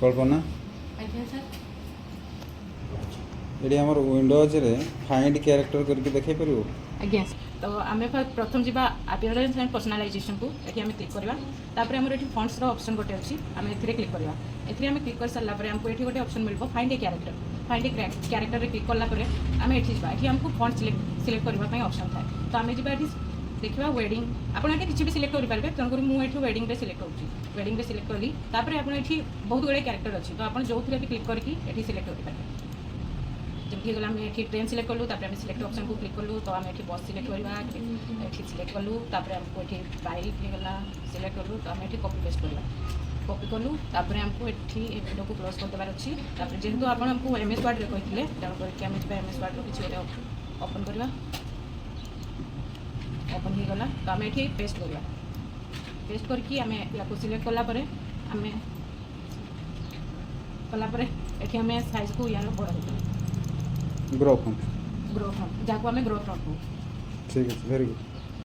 कल्पना ଆଜ୍ଞା ସାର୍। ये आमर विंडोज रे फाइंड कैरेक्टर करके देखाई पार ଆଜ୍ଞା ତ ଆମେ ପ୍ରଥମ ଯିବା ଆପିୟରାନ୍ସ ଆଣ୍ଡ ପର୍ସନାଲାଇଜେସନକୁ ଏଠି ଆମେ କ୍ଲିକ୍ କରିବା। ତାପରେ ଆମର ଏଠି ଫଣ୍ଟସର ଅପସନ୍ ଗୋଟେ ଅଛି, ଆମେ ଏଥିରେ କ୍ଲିକ୍ କରିବା। ଏଥିରେ ଆମେ କ୍ଲିକ୍ କରିସାରିଲା ପରେ ଆମକୁ ଏଠି ଗୋଟେ ଅପସନ୍ ମିଳିବ ଫାଇଣ୍ଡ ଏ କ୍ୟାରେକ୍ଟର। ଫାଇଣ୍ଡ ଏ କ୍ୟାରେକ୍ଟରରେ କ୍ଲିକ୍ କଲା ପରେ ଆମେ ଏଠି ଯିବା। ଏଠି ଆମକୁ ଫଣ୍ଟ ସିଲେକ୍ଟ କରିବା ପାଇଁ ଅପସନ୍ ଥାଏ। ତ ଆମେ ଯିବା ଏଠି ଦେଖିବା ୱେଡ଼ିଂ। ଆପଣ ଏଠି କିଛି ବି ସିଲେକ୍ଟ କରିପାରିବେ, ତେଣୁକରି ମୁଁ ଏଠି ୱେଡ଼ିଂରେ ସିଲେକ୍ଟ କରୁଛି। ୱେଡ଼ିଂରେ ସିଲେକ୍ଟ କଲି। ତାପରେ ଆପଣ ଏଠି ବହୁତ ଗୁଡ଼ିଏ କ୍ୟାରେକ୍ଟର ଅଛି, ତ ଆପଣ ଯେଉଁଥିରେ ବି କ୍ଲିକ୍ କରିକି ଏଠି ସିଲେକ୍ଟ କରିପାରିବେ। जमी गला आम ये ट्रेन सिलेक्ट कलु, तापर आम सिलेक्ट ऑप्शन को क्लिक कलु, तो आम ये बस सिलेक्ट करवा ये सिलेक्ट कलु, तापर आमको ये बाइक होगा सिलेक्ट कलु, तो आम ये कॉपी पेस्ट करवा कॉपी कलु, तापर आमको ये वीडियो को क्लोज कर देवार अच्छी। तापर जेहेतु आपको MS वर्ड रे कहते तेणु करके आम MS वर्ड किसी गोटे ओपन करवा। ओपन हो गला तो आम ये पेस्ट करवा। पेस्ट करके आम या सिलेक्ट कलापर आम कलापर ये आम साइज को यार बड़ा ग्रो फॉन्ट ग्रो फ्रंट जहाँ को आम ग्रो फ्रंट को ठीक है वेरी गुड।